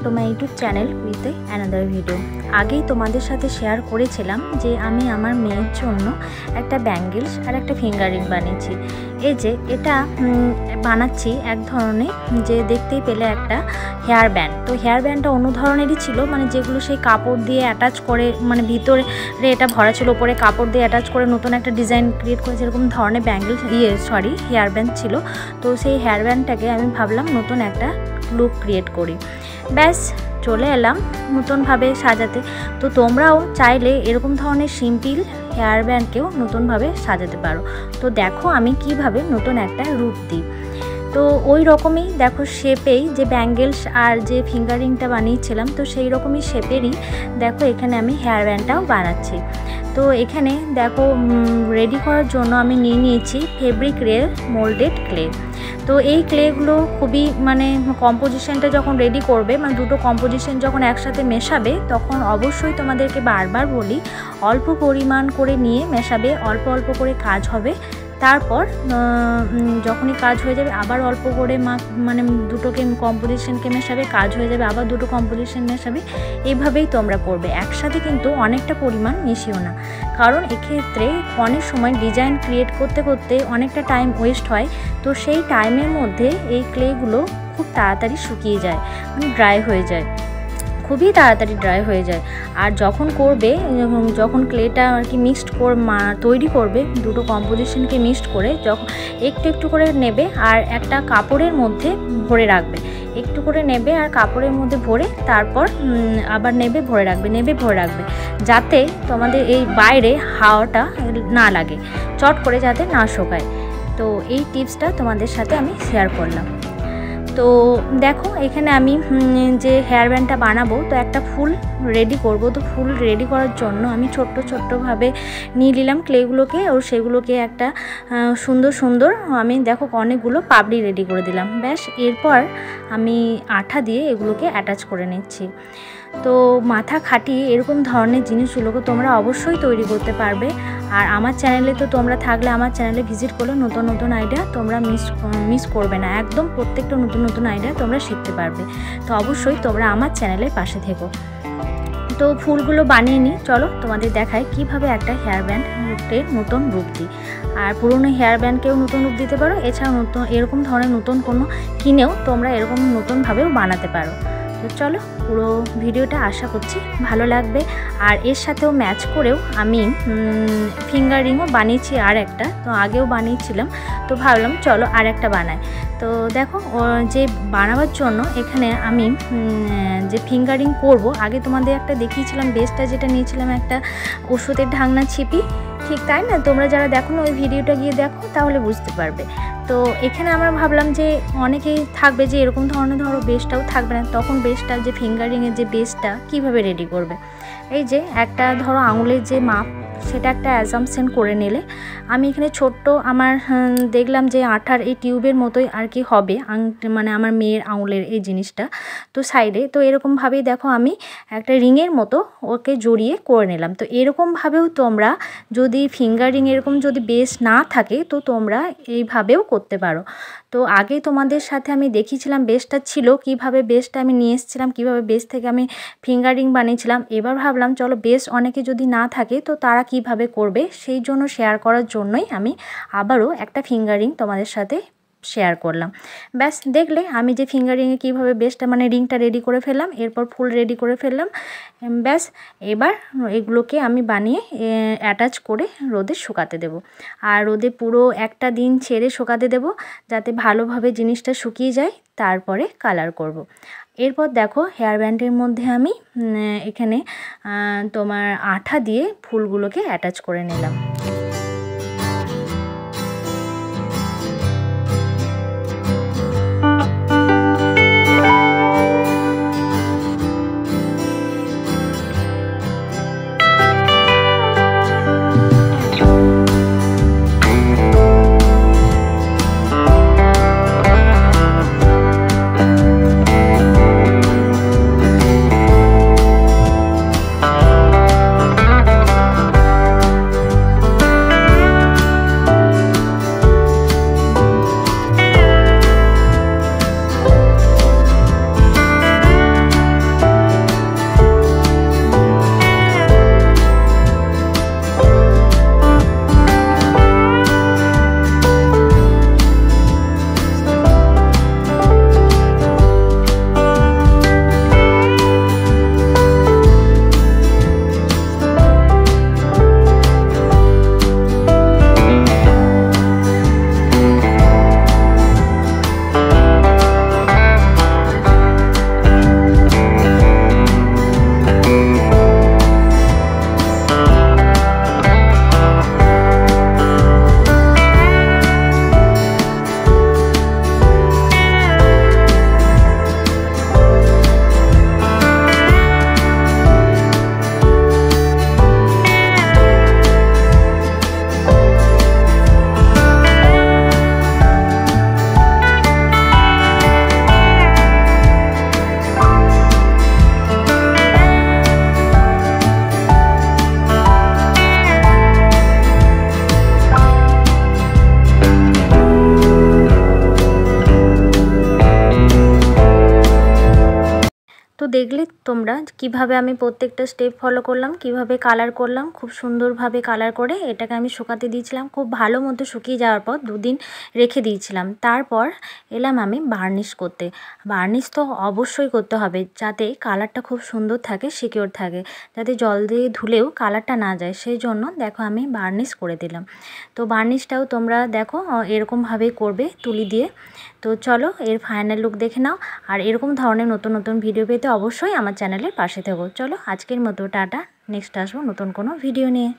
To my YouTube channel with another video. আগেই তোমাদের সাথে শেয়ার করেছিলাম যে আমি আমার মেয়ের জন্য একটা ব্যাঙ্গেলস আর একটা ফিঙ্গারিং বানিয়েছি। এই যে এটা বানাচ্ছি এক ধরনের, যে দেখতেই পেলে একটা হেয়ার ব্যান্ড। তো হেয়ার ব্যান্ডটা অন্য ধরনেরই ছিল, মানে যেগুলো সেই কাপড় দিয়ে অ্যাটাচ করে, মানে ভিতরে এটা ভরা ছিল, ওপরে কাপড় দিয়ে অ্যাটাচ করে নতুন একটা ডিজাইন ক্রিয়েট করেছে, এরকম ধরনের ব্যাঙ্গেলস হেয়ার ব্যান্ড ছিল। তো সেই হেয়ার ব্যান্ডটাকে আমি ভাবলাম নতুন একটা লুক ক্রিয়েট করি। ব্যাস চলে এলাম নতুনভাবে সাজাতে। তো তোমরাও চাইলে এরকম ধরনের সিম্পল হেয়ার ব্যান্ডকেও নতুনভাবে সাজাতে পারো। তো দেখো আমি কিভাবে নতুন একটা রূপ দিই। তো ওই রকমই দেখো শেপেই যে ব্যাঙ্গেলস আর যে ফিঙ্গারিংটা বানিয়েছিলাম, তো সেই রকমই শেপেরই দেখো এখানে আমি হেয়ার ব্যান্ডটাও বানাচ্ছি। তো এখানে দেখো রেডি করার জন্য আমি নিয়ে নিয়েছি ফেব্রিক রেল মোল্ডেড ক্লে। তো এই ক্লেগুলো খুবই মানে কম্পোজিশনটা যখন রেডি করবে, মানে দুটো কম্পোজিশন যখন একসাথে মেশাবে, তখন অবশ্যই তোমাদেরকে বারবার বলি অল্প পরিমাণ করে নিয়ে মেশাবে, অল্প অল্প করে কাজ হবে। তারপর যখনই কাজ হয়ে যাবে আবার অল্প করে মানে দুটোকে কম্পোজিশনকে মেশাবে, কাজ হয়ে যাবে আবার দুটো কম্পোজিশন মেশাবে। এইভাবেই তোমরা করবে, একসাথে কিন্তু অনেকটা পরিমাণ মিশিও না, কারণ এক্ষেত্রে অনেক সময় ডিজাইন ক্রিয়েট করতে করতে অনেকটা টাইম ওয়েস্ট হয়। তো সেই টাইমের মধ্যে এই ক্লেগুলো খুব তাড়াতাড়ি শুকিয়ে যায়, মানে ড্রাই হয়ে যায়, খুবই তাড়াতাড়ি ড্রাই হয়ে যায়। আর যখন করবে, যখন ক্লেটা আর কি তৈরি করবে, দুটো কম্পোজিশনকে মিক্সড করে যখন একটু একটু করে নেবে আর একটা কাপড়ের মধ্যে ভরে রাখবে, একটু করে নেবে আর কাপড়ের মধ্যে ভরে তারপর আবার ভরে রাখবে, যাতে তোমাদের এই বাইরে হাওয়াটা না লাগে, চট করে যাতে না শোকায়। তো এই টিপসটা তোমাদের সাথে আমি শেয়ার করলাম। তো দেখো এখানে আমি যে হেয়ার ব্যান্ডটা বানাবো, তো একটা ফুল রেডি করব। তো ফুল রেডি করার জন্য আমি ছোট্টভাবে নিয়ে নিলাম ক্লেগুলোকে, আর সেগুলোকে একটা সুন্দর আমি দেখো অনেকগুলো পাপড়ি রেডি করে দিলাম। ব্যাস এরপর আমি আঠা দিয়ে এগুলোকে অ্যাটাচ করে নিচ্ছি। তো মাথা খাটিয়ে এরকম ধরনের জিনিসগুলোকে তোমরা অবশ্যই তৈরি করতে পারবে। আর আমার চ্যানেলে তো তোমরা থাকলে আমার চ্যানেলে ভিজিট করলে নতুন আইডিয়া তোমরা মিস করবে না, একদম প্রত্যেকটা নতুন আইডিয়া তোমরা শিখতে পারবে। তো অবশ্যই তোমরা আমার চ্যানেলের পাশে থেকো। তো ফুলগুলো বানিয়ে নিই, চলো তোমাদের দেখায় কিভাবে একটা হেয়ার ব্যান্ডের নতুন রূপ দিই। আর পুরনো হেয়ার ব্যান্ডকেও নতুন রূপ দিতে পারো, এছাড়াও এরকম ধরনের নতুন কোনো কিনেও তোমরা এরকম নতুনভাবেও বানাতে পারো। তো চলো পুরো ভিডিওটা আশা করছি ভালো লাগবে। আর এর সাথেও ম্যাচ করেও আমি ফিঙ্গারিংও বানিয়েছি আর একটা, তো আগেও বানিয়েছিলাম, তো ভাবলাম চলো আর একটা বানাই। তো দেখো যে বানাবার জন্য এখানে আমি যে ফিঙ্গারিং করব, আগে তোমাদের একটা দেখিয়েছিলাম বেসটা, যেটা নিয়েছিলাম একটা ওষুধের ঢাকনা ছিপি, ঠিক তাই না? তোমরা যারা দেখো না ওই ভিডিওটা গিয়ে দেখো, তাহলে বুঝতে পারবে। তো এখানে আমরা ভাবলাম যে অনেকেই থাকবে যে এরকম ধরনের ধরো বেসটাও থাকবে না, তখন বেসটা যে ফিঙ্গারিংয়ের যে বেসটা কিভাবে রেডি করবে। এই যে একটা ধরো আঙুলের যে মাপ, সেটা একটা অ্যাজাম্পশন করে নিলে, আমি এখানে ছোট্ট আমার দেখলাম যে আঠার এই টিউবের মতোই আর কি হবে, মানে আমার মেয়ের আঙুলের এই জিনিসটা, তো সাইডে তো এরকমভাবেই দেখো আমি একটা রিংয়ের মতো ওকে জড়িয়ে করে নিলাম। তো এরকমভাবেও তোমরা যদি ফিঙ্গারিং এরকম যদি বেস না থাকে, তো তোমরা এইভাবেও করতে পারো। তো আগে তোমাদের সাথে আমি দেখিয়েছিলাম বেসটা ছিল, কিভাবে বেসটা আমি নিয়ে এসেছিলাম, কীভাবে বেস থেকে আমি ফিঙ্গারিং বানিয়েছিলাম। এবার ভাবলাম চলো বেস অনেকে যদি না থাকে, তো তারা কিভাবে করবে সেই জন্য শেয়ার করার জন্যই আমি আবারও একটা ফিঙ্গারিং তোমাদের সাথে শেয়ার করলাম। ব্যাস দেখলে আমি যে ফিঙ্গারিংয়ে কীভাবে বেসটা মানে রিংটা রেডি করে ফেললাম, এরপর ফুল রেডি করে ফেললাম। ব্যাস এবার এগুলোকে আমি বানিয়ে অ্যাটাচ করে রোদে শুকাতে দেব। আর রোদে পুরো একটা দিন ছেড়ে শুকাতে দেব, যাতে ভালোভাবে জিনিসটা শুকিয়ে যায়, তারপরে কালার করব। এরপর দেখো হেয়ার ব্যান্ডের মধ্যে আমি এখানে তোমার আঠা দিয়ে ফুলগুলোকে অ্যাটাচ করে নিলাম। দেখলে তোমরা কিভাবে আমি প্রত্যেকটা স্টেপ ফলো করলাম, কিভাবে কালার করলাম। খুব সুন্দরভাবে কালার করে এটাকে আমি শুকাতে দিয়েছিলাম। খুব ভালো মতো শুকিয়ে যাওয়ার পর 2 দিন রেখে দিয়েছিলাম। তারপর এলাম আমি বার্নিশ করতে। বার্নিশ তো অবশ্যই করতে হবে যাতে কালারটা খুব সুন্দর থাকে, সিকিউর থাকে, যাতে জল দিয়ে ধুলেও কালারটা না যায়। সেই জন্য দেখো আমি বার্নিশ করে দিলাম। তো বার্নিশটাও তোমরা দেখো এরকমভাবেই করবে তুলি দিয়ে। তো চলো এর ফাইনাল লুক দেখে নাও। আর এরকম ধরনের নতুন নতুন ভিডিও পেতে অবশ্যই আমার চ্যানেলের পাশে থেকো। চলো আজকের মতো টাটা, নেক্সট আসবো নতুন কোনো ভিডিও নিয়ে।